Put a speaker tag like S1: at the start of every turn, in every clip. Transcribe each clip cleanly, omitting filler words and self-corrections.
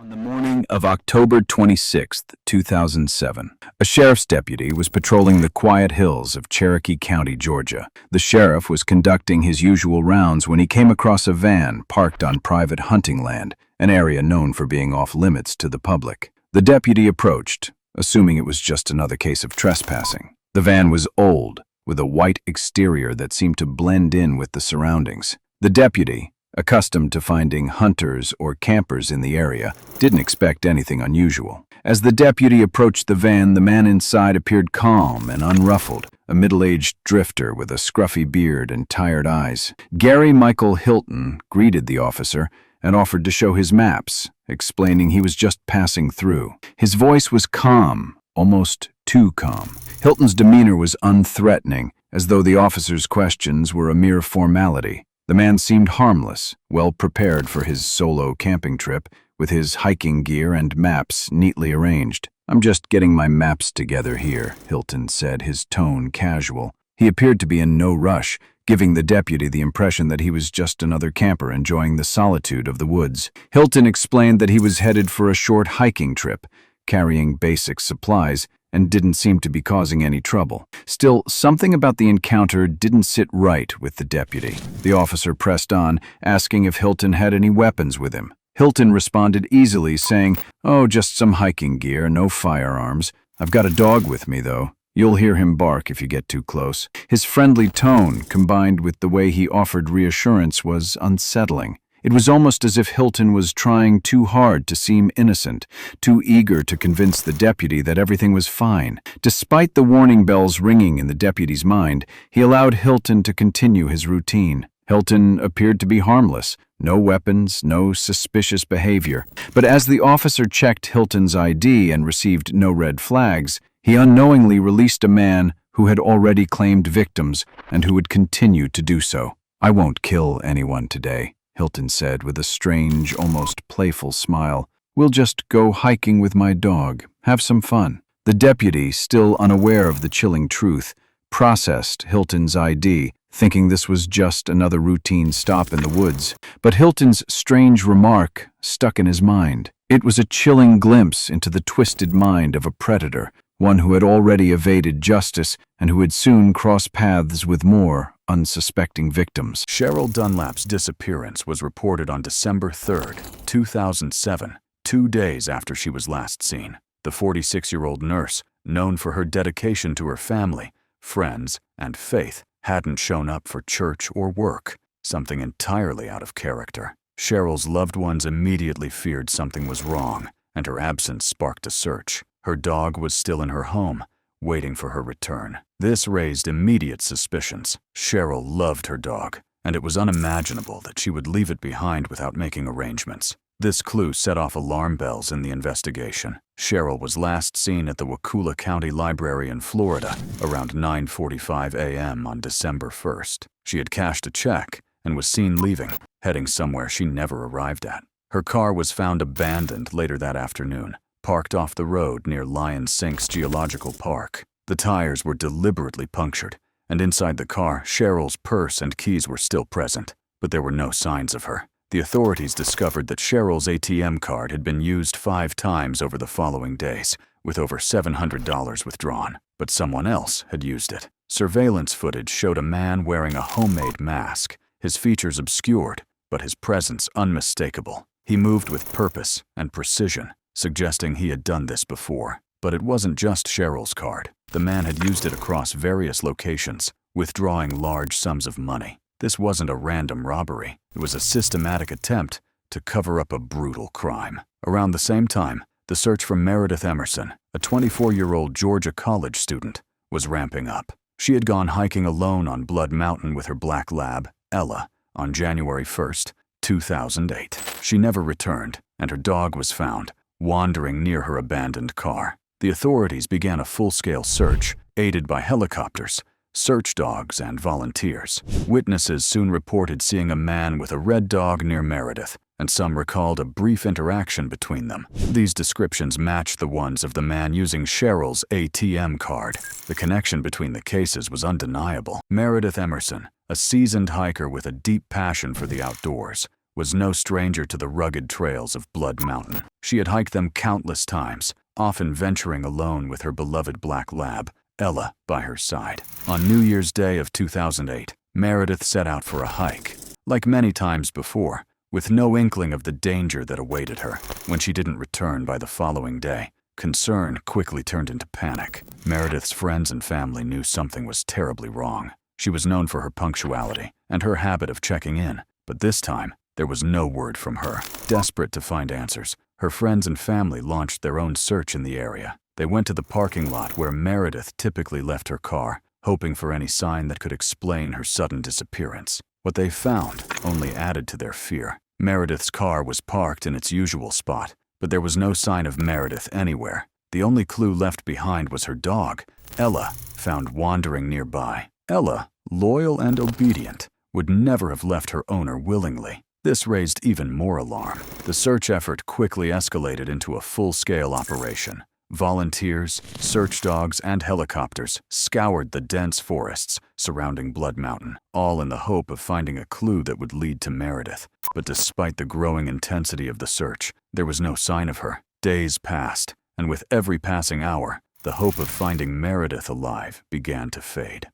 S1: On the morning of October 26, 2007, a sheriff's deputy was patrolling the quiet hills of Cherokee County, Georgia. The sheriff was conducting his usual rounds when he came across a van parked on private hunting land, an area known for being off-limits to the public. The deputy approached, assuming it was just another case of trespassing. The van was old, with a white exterior that seemed to blend in with the surroundings. The deputy, accustomed to finding hunters or campers in the area, didn't expect anything unusual. As the deputy approached the van, the man inside appeared calm and unruffled, a middle-aged drifter with a scruffy beard and tired eyes. Gary Michael Hilton greeted the officer and offered to show his maps, explaining he was just passing through. His voice was calm, almost too calm. Hilton's demeanor was unthreatening, as though the officer's questions were a mere formality. The man seemed harmless, well prepared for his solo camping trip, with his hiking gear and maps neatly arranged. "I'm just getting my maps together here," Hilton said, his tone casual. He appeared to be in no rush, giving the deputy the impression that he was just another camper enjoying the solitude of the woods. Hilton explained that he was headed for a short hiking trip, carrying basic supplies, and didn't seem to be causing any trouble. Still, something about the encounter didn't sit right with the deputy. The officer pressed on, asking if Hilton had any weapons with him. Hilton responded easily, saying, "Oh, just some hiking gear, no firearms. I've got a dog with me, though. You'll hear him bark if you get too close." His friendly tone, combined with the way he offered reassurance, was unsettling. It was almost as if Hilton was trying too hard to seem innocent, too eager to convince the deputy that everything was fine. Despite the warning bells ringing in the deputy's mind, he allowed Hilton to continue his routine. Hilton appeared to be harmless, no weapons, no suspicious behavior. But as the officer checked Hilton's ID and received no red flags, he unknowingly released a man who had already claimed victims and who would continue to do so. "I won't kill anyone today," Hilton said with a strange, almost playful smile. "We'll just go hiking with my dog, have some fun." The deputy, still unaware of the chilling truth, processed Hilton's ID, thinking this was just another routine stop in the woods. But Hilton's strange remark stuck in his mind. It was a chilling glimpse into the twisted mind of a predator, one who had already evaded justice and who would soon cross paths with more unsuspecting victims. Cheryl Dunlap's disappearance was reported on December 3, 2007, 2 days after she was last seen. The 46-year-old nurse, known for her dedication to her family, friends, and faith, hadn't shown up for church or work, something entirely out of character. Cheryl's loved ones immediately feared something was wrong, and her absence sparked a search. Her dog was still in her home, waiting for her return. This raised immediate suspicions. Cheryl loved her dog, and it was unimaginable that she would leave it behind without making arrangements. This clue set off alarm bells in the investigation. Cheryl was last seen at the Wakulla County Library in Florida around 9:45 a.m. on December 1st. She had cashed a check and was seen leaving, heading somewhere she never arrived at. Her car was found abandoned later that afternoon, parked off the road near Lion Sinks Geological Park. The tires were deliberately punctured, and inside the car, Cheryl's purse and keys were still present, but there were no signs of her. The authorities discovered that Cheryl's ATM card had been used 5 times over the following days, with over $700 withdrawn, but someone else had used it. Surveillance footage showed a man wearing a homemade mask, his features obscured, but his presence unmistakable. He moved with purpose and precision, suggesting he had done this before. But it wasn't just Cheryl's card. The man had used it across various locations, withdrawing large sums of money. This wasn't a random robbery. It was a systematic attempt to cover up a brutal crime. Around the same time, the search for Meredith Emerson, a 24-year-old Georgia college student, was ramping up. She had gone hiking alone on Blood Mountain with her black lab, Ella, on January 1st, 2008. She never returned, and her dog was found wandering near her abandoned car. The authorities began a full-scale search, aided by helicopters, search dogs, and volunteers. Witnesses soon reported seeing a man with a red dog near Meredith, and some recalled a brief interaction between them. These descriptions matched the ones of the man using Cheryl's ATM card. The connection between the cases was undeniable. Meredith Emerson, a seasoned hiker with a deep passion for the outdoors,
S2: was no stranger to the rugged trails of Blood Mountain. She had hiked them countless times, often venturing alone with her beloved black lab, Ella, by her side. On New Year's Day of 2008, Meredith set out for a hike. Like many times before, with no inkling of the danger that awaited her. When she didn't return by the following day, concern quickly turned into panic. Meredith's friends and family knew something was terribly wrong. She was known for her punctuality and her habit of checking in, but this time, there was no word from her. Desperate to find answers, her friends and family launched their own search in the area. They went to the parking lot where Meredith typically left her car, hoping for any sign that could explain her sudden disappearance. What they found only added to their fear. Meredith's car was parked in its usual spot, but there was no sign of Meredith anywhere. The only clue left behind was her dog, Ella, found wandering nearby. Ella, loyal and obedient, would never have left her owner willingly. This raised even more alarm. The search effort quickly escalated into a full-scale operation. Volunteers, search dogs, and helicopters scoured the dense forests surrounding Blood Mountain, all in the hope of finding a clue that would lead to Meredith. But despite the growing intensity of the search, there was no sign of her. Days passed, and with every passing hour, the hope of finding Meredith alive began to fade.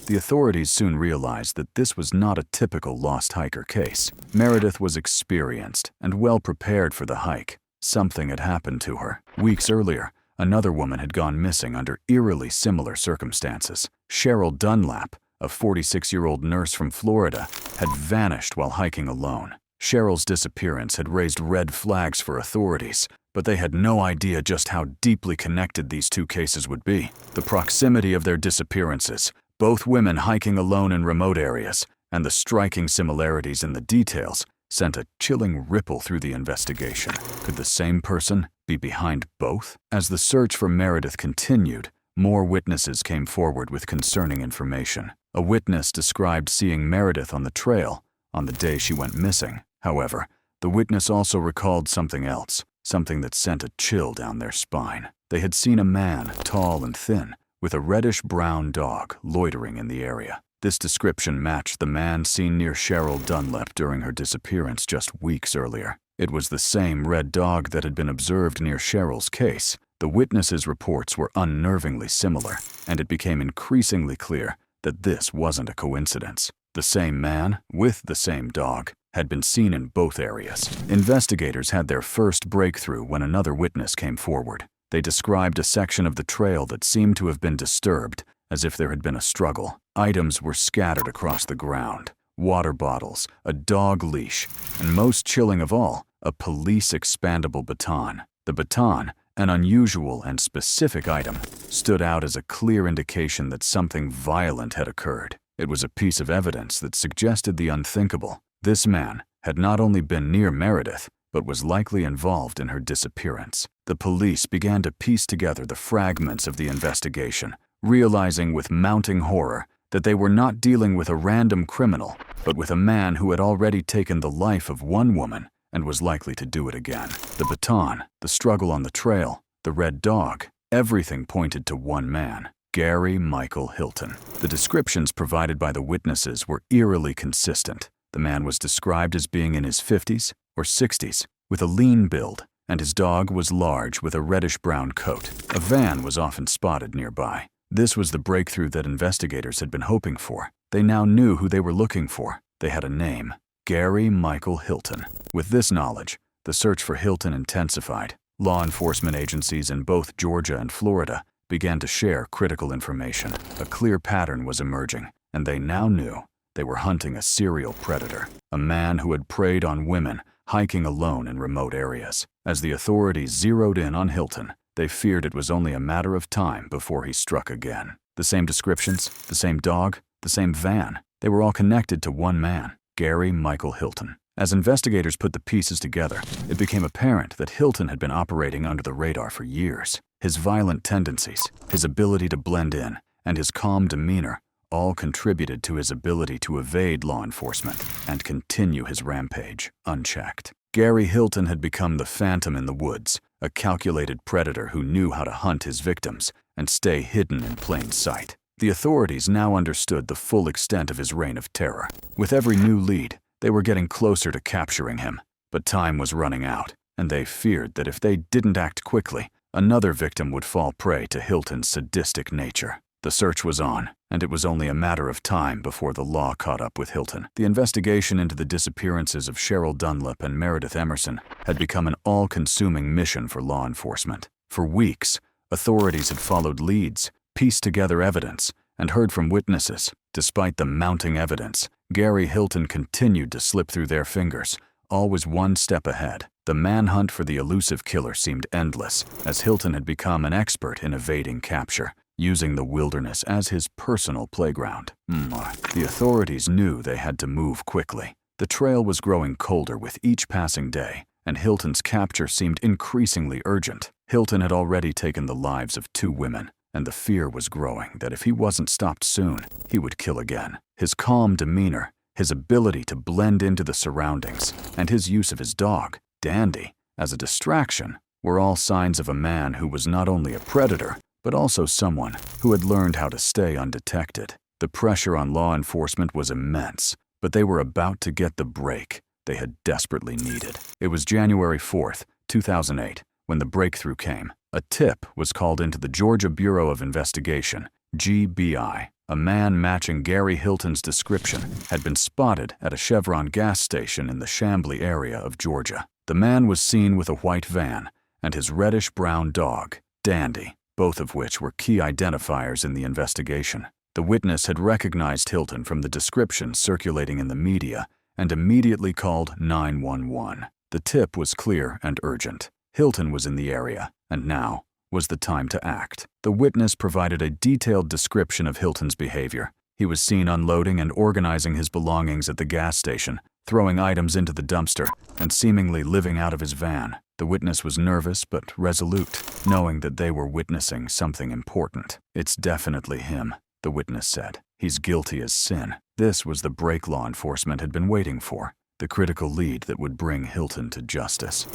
S2: The authorities soon realized that this was not a typical lost hiker case. Meredith was experienced and well prepared for the hike. Something had happened to her. Weeks earlier, another woman had gone missing under eerily similar circumstances. Cheryl Dunlap, a 46-year-old nurse from Florida, had vanished while hiking alone. Cheryl's disappearance had raised red flags for authorities, but they had no idea just how deeply connected these two cases would be. The proximity of their disappearances, both women hiking alone in remote areas, and the striking similarities in the details sent a chilling ripple through the investigation. Could the same person be behind both? As the search for Meredith continued, more witnesses came forward with concerning information. A witness described seeing Meredith on the trail on the day she went missing. However, the witness also recalled something else, something that sent a chill down their spine. They had seen a man, tall and thin, with a reddish-brown dog loitering in the area. This description matched the man seen near Cheryl Dunlap during her disappearance just weeks earlier. It was the same red dog that had been observed near Cheryl's case. The witnesses' reports were unnervingly similar, and it became increasingly clear that this wasn't a coincidence. The same man, with the same dog, had been seen in both areas. Investigators had their first breakthrough when another witness came forward. They described a section of the trail that seemed to have been disturbed, as if there had been a struggle. Items were scattered across the ground. Water bottles, a dog leash, and most chilling of all, a police expandable baton. The baton, an unusual and specific item, stood out as a clear indication that something violent had occurred. It was a piece of evidence that suggested the unthinkable. This man had not only been near Meredith, but was likely involved in her disappearance. The police began to piece together the fragments of the investigation, realizing with mounting horror that they were not dealing with a random criminal, but with a man who had already taken the life of one woman and was likely to do it again. The baton, the struggle on the trail, the red dog, everything pointed to one man, Gary Michael Hilton. The descriptions provided by the witnesses were eerily consistent. The man was described as being in his 50s or 60s, with a lean build, and his dog was large with a reddish-brown coat. A van was often spotted nearby. This was the breakthrough that investigators had been hoping for. They now knew who they were looking for. They had a name, Gary Michael Hilton. With this knowledge, the search for Hilton intensified. Law enforcement agencies in both Georgia and Florida began to share critical information. A clear pattern was emerging, and they now knew they were hunting a serial predator, a man who had preyed on women hiking alone in remote areas. As the authorities zeroed in on Hilton, they feared it was only a matter of time before he struck again. The same descriptions, the same dog, the same van. They were all connected to one man, Gary Michael Hilton. As investigators put the pieces together, it became apparent that Hilton had been operating under the radar for years. His violent tendencies, his ability to blend in, and his calm demeanor all contributed to his ability to evade law enforcement and continue his rampage unchecked. Gary Hilton had become the phantom in the woods, a calculated predator who knew how to hunt his victims and stay hidden in plain sight. The authorities now understood the full extent of his reign of terror. With every new lead, They were getting closer to capturing him, but time was running out, and they feared that if they didn't act quickly, another victim would fall prey to Hilton's sadistic nature. The search was on, and it was only a matter of time before the law caught up with Hilton. The investigation into the disappearances of Cheryl Dunlap and Meredith Emerson had become an all-consuming mission for law enforcement. For weeks, authorities had followed leads, pieced together evidence, and heard from witnesses. Despite the mounting evidence, Gary Hilton continued to slip through their fingers, always one step ahead. The manhunt for the elusive killer seemed endless, as Hilton had become an expert in evading capture, using the wilderness as his personal playground. The authorities knew they had to move quickly. The trail was growing colder with each passing day, and Hilton's capture seemed increasingly urgent. Hilton had already taken the lives of 2 women, and the fear was growing that if he wasn't stopped soon, he would kill again. His calm demeanor, his ability to blend into the surroundings, and his use of his dog, Dandy, as a distraction, were all signs of a man who was not only a predator, but also someone who had learned how to stay undetected. The pressure on law enforcement was immense, but they were about to get the break they had desperately needed. It was January 4th, 2008, when the breakthrough came. A tip was called into the Georgia Bureau of Investigation, GBI. A man matching Gary Hilton's description had been spotted at a Chevron gas station in the Chamblee area of Georgia. The man was seen with a white van and his reddish-brown dog, Dandy, both of which were key identifiers in the investigation. The witness had recognized Hilton from the description circulating in the media and immediately called 911. The tip was clear and urgent. Hilton was in the area, and now was the time to act. The witness provided a detailed description of Hilton's behavior. He was seen unloading and organizing his belongings at the gas station, throwing items into the dumpster, and seemingly living out of his van. The witness was nervous but resolute, knowing that they were witnessing something important. "It's definitely him," the witness said. "He's guilty as sin." This was the break law enforcement had been waiting for, the critical lead that would bring Hilton to justice.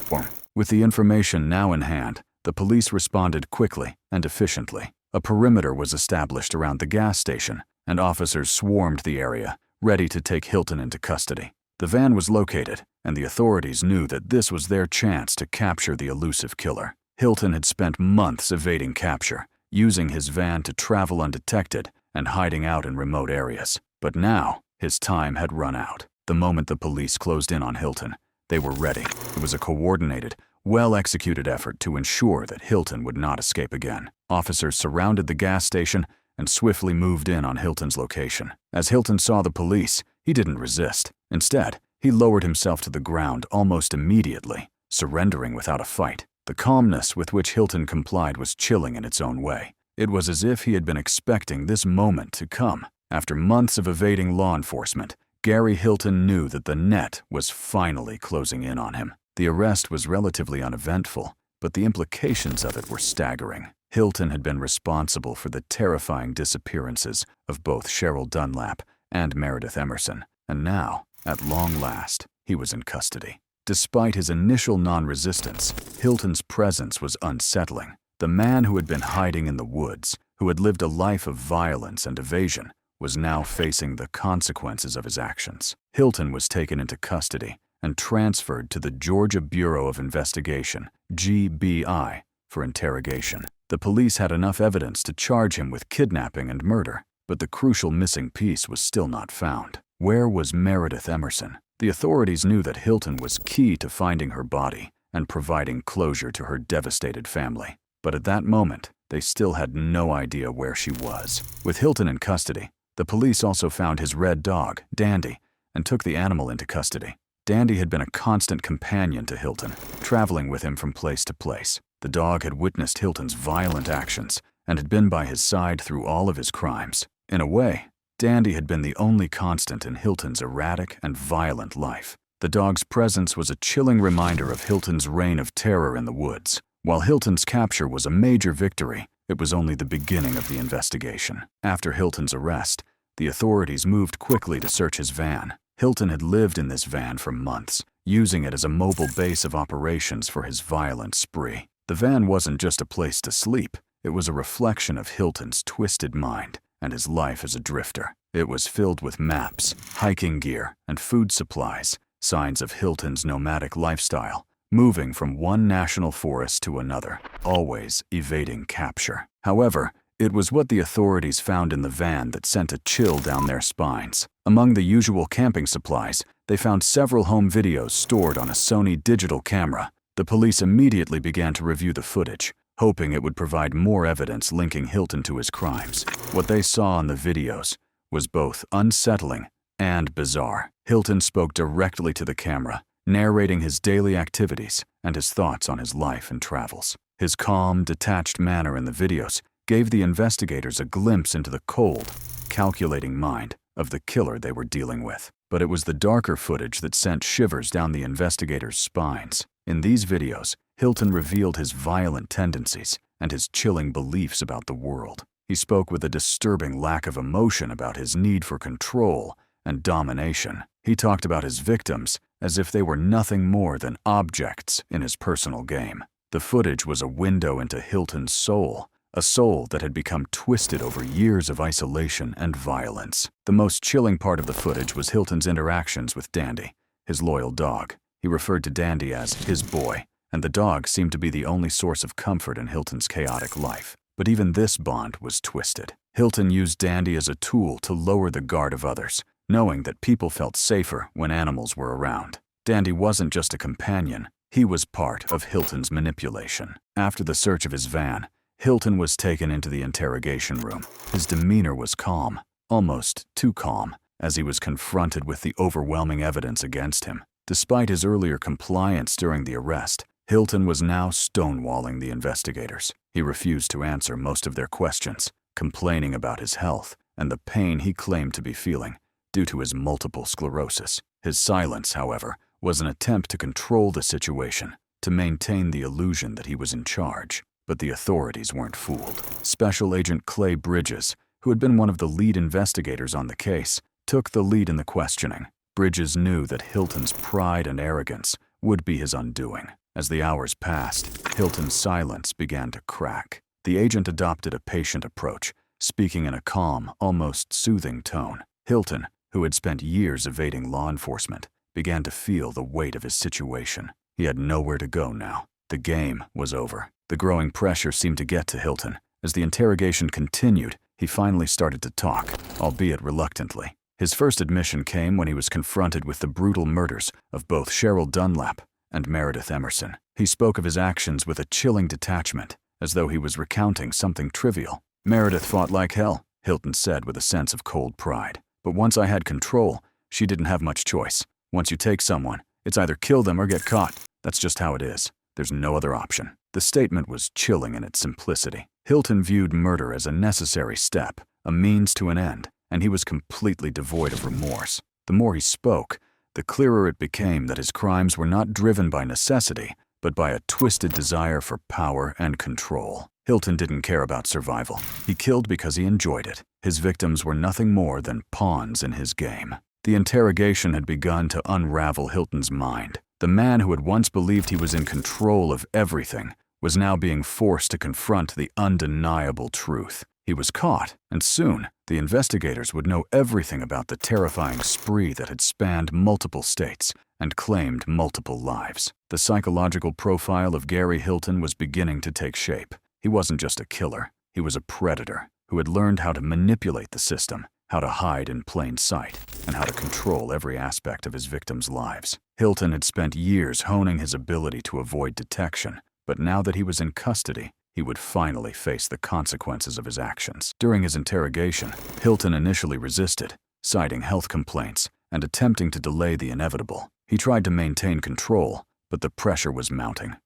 S2: With the information now in hand, the police responded quickly and efficiently. A perimeter was established around the gas station, and officers swarmed the area, ready to take Hilton into custody. The van was located, and the authorities knew that this was their chance to capture the elusive killer. Hilton had spent months evading capture, using his van to travel undetected and hiding out in remote areas. But now, his time had run out. The moment the police closed in on Hilton, they were ready. It was a coordinated, well-executed effort to ensure that Hilton would not escape again. Officers surrounded the gas station and swiftly moved in on Hilton's location. As Hilton saw the police, he didn't resist. Instead, he lowered himself to the ground almost immediately, surrendering without a fight. The calmness with which Hilton complied was chilling in its own way. It was as if he had been expecting this moment to come. After months of evading law enforcement, Gary Hilton knew that the net was finally closing in on him. The arrest was relatively uneventful, but the implications of it were staggering. Hilton had been responsible for the terrifying disappearances of both Cheryl Dunlap and Meredith Emerson, and now, at long last, he was in custody. Despite his initial non-resistance, Hilton's presence was unsettling. The man who had been hiding in the woods, who had lived a life of violence and evasion, was now facing the consequences of his actions. Hilton was taken into custody and transferred to the Georgia Bureau of Investigation, GBI, for interrogation. The police had enough evidence to charge him with kidnapping and murder, but the crucial missing piece was still not found. Where was Meredith Emerson? The authorities knew that Hilton was key to finding her body and providing closure to her devastated family. But at that moment, they still had no idea where she was. With Hilton in custody, the police also found his red dog, Dandy, and took the animal into custody. Dandy had been a constant companion to Hilton, traveling with him from place to place. The dog had witnessed Hilton's violent actions and had been by his side through all of his crimes. In a way, Dandy had been the only constant in Hilton's erratic and violent life. The dog's presence was a chilling reminder of Hilton's reign of terror in the woods. While Hilton's capture was a major victory, it was only the beginning of the investigation. After Hilton's arrest, the authorities moved quickly to search his van. Hilton had lived in this van for months, using it as a mobile base of operations for his violent spree. The van wasn't just a place to sleep, it was a reflection of Hilton's twisted mind and his life as a drifter. It was filled with maps, hiking gear, and food supplies, signs of Hilton's nomadic lifestyle, moving from one national forest to another, always evading capture. However, it was what the authorities found in the van that sent a chill down their spines. Among the usual camping supplies, they found several home videos stored on a Sony digital camera. The police immediately began to review the footage, hoping it would provide more evidence linking Hilton to his crimes. What they saw on the videos was both unsettling and bizarre. Hilton spoke directly to the camera, narrating his daily activities and his thoughts on his life and travels. His calm, detached manner in the videos gave the investigators a glimpse into the cold, calculating mind of the killer they were dealing with. But it was the darker footage that sent shivers down the investigators' spines. In these videos, Hilton revealed his violent tendencies and his chilling beliefs about the world. He spoke with a disturbing lack of emotion about his need for control and domination. He talked about his victims as if they were nothing more than objects in his personal game. The footage was a window into Hilton's soul, a soul that had become twisted over years of isolation and violence. The most chilling part of the footage was Hilton's interactions with Dandy, his loyal dog. He referred to Dandy as his boy, and the dog seemed to be the only source of comfort in Hilton's chaotic life. But even this bond was twisted. Hilton used Dandy as a tool to lower the guard of others, knowing that people felt safer when animals were around. Dandy wasn't just a companion, he was part of Hilton's manipulation. After the search of his van, Hilton was taken into the interrogation room. His demeanor was calm, almost too calm, as he was confronted with the overwhelming evidence against him. Despite his earlier compliance during the arrest, Hilton was now stonewalling the investigators. He refused to answer most of their questions, complaining about his health and the pain he claimed to be feeling due to his multiple sclerosis. His silence, however, was an attempt to control the situation, to maintain the illusion that he was in charge. But the authorities weren't fooled. Special Agent Clay Bridges, who had been one of the lead investigators on the case, took the lead in the questioning. Bridges knew that Hilton's pride and arrogance would be his undoing. As the hours passed, Hilton's silence began to crack. The agent adopted a patient approach, speaking in a calm, almost soothing tone. Hilton, who had spent years evading law enforcement, began to feel the weight of his situation. He had nowhere to go now. The game was over. The growing pressure seemed to get to Hilton. As the interrogation continued, he finally started to talk, albeit reluctantly. His first admission came when he was confronted with the brutal murders of both Cheryl Dunlap and Meredith Emerson. He spoke of his actions with a chilling detachment, as though he was recounting something trivial. "Meredith fought like hell," Hilton said with a sense of cold pride. "But once I had control, she didn't have much choice. Once you take someone, it's either kill them or get caught. That's just how it is. There's no other option." The statement was chilling in its simplicity. Hilton viewed murder as a necessary step, a means to an end, and he was completely devoid of remorse. The more he spoke, the clearer it became that his crimes were not driven by necessity, but by a twisted desire for power and control. Hilton didn't care about survival. He killed because he enjoyed it. His victims were nothing more than pawns in his game. The interrogation had begun to unravel Hilton's mind. The man who had once believed he was in control of everything was now being forced to confront the undeniable truth. He was caught, and soon the investigators would know everything about the terrifying spree that had spanned multiple states and claimed multiple lives. The psychological profile of Gary Hilton was beginning to take shape. He wasn't just a killer, he was a predator who had learned how to manipulate the system, how to hide in plain sight, and how to control every aspect of his victims' lives. Hilton had spent years honing his ability to avoid detection, but now that he was in custody, he would finally face the consequences of his actions. During his interrogation, Hilton initially resisted, citing health complaints and attempting to delay the inevitable. He tried to maintain control, but the pressure was mounting.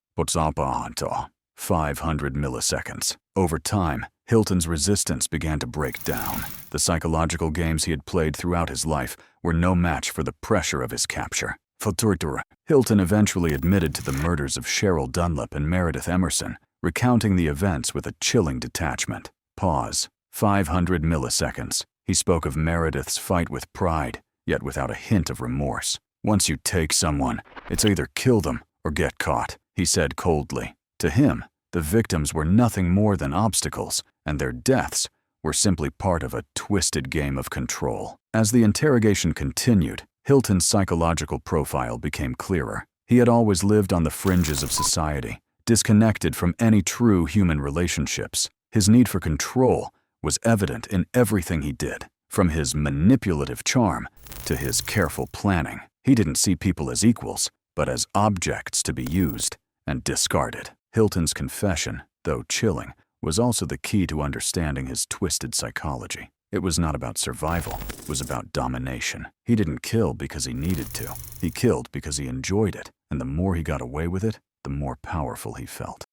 S2: 500 milliseconds. Over time, Hilton's resistance began to break down. The psychological games he had played throughout his life were no match for the pressure of his capture. Hilton eventually admitted to the murders of Cheryl Dunlap and Meredith Emerson, recounting the events with a chilling detachment. 500 milliseconds. He spoke of Meredith's fight with pride, yet without a hint of remorse. "Once you take someone, it's either kill them or get caught," he said coldly. To him, the victims were nothing more than obstacles, and their deaths were simply part of a twisted game of control. As the interrogation continued, Hilton's psychological profile became clearer. He had always lived on the fringes of society, disconnected from any true human relationships. His need for control was evident in everything he did, from his manipulative charm to his careful planning. He didn't see people as equals, but as objects to be used and discarded. Hilton's confession, though chilling, was also the key to understanding his twisted psychology. It was not about survival, it was about domination. He didn't kill because he needed to. He killed because he enjoyed it, and the more he got away with it, the more powerful he felt.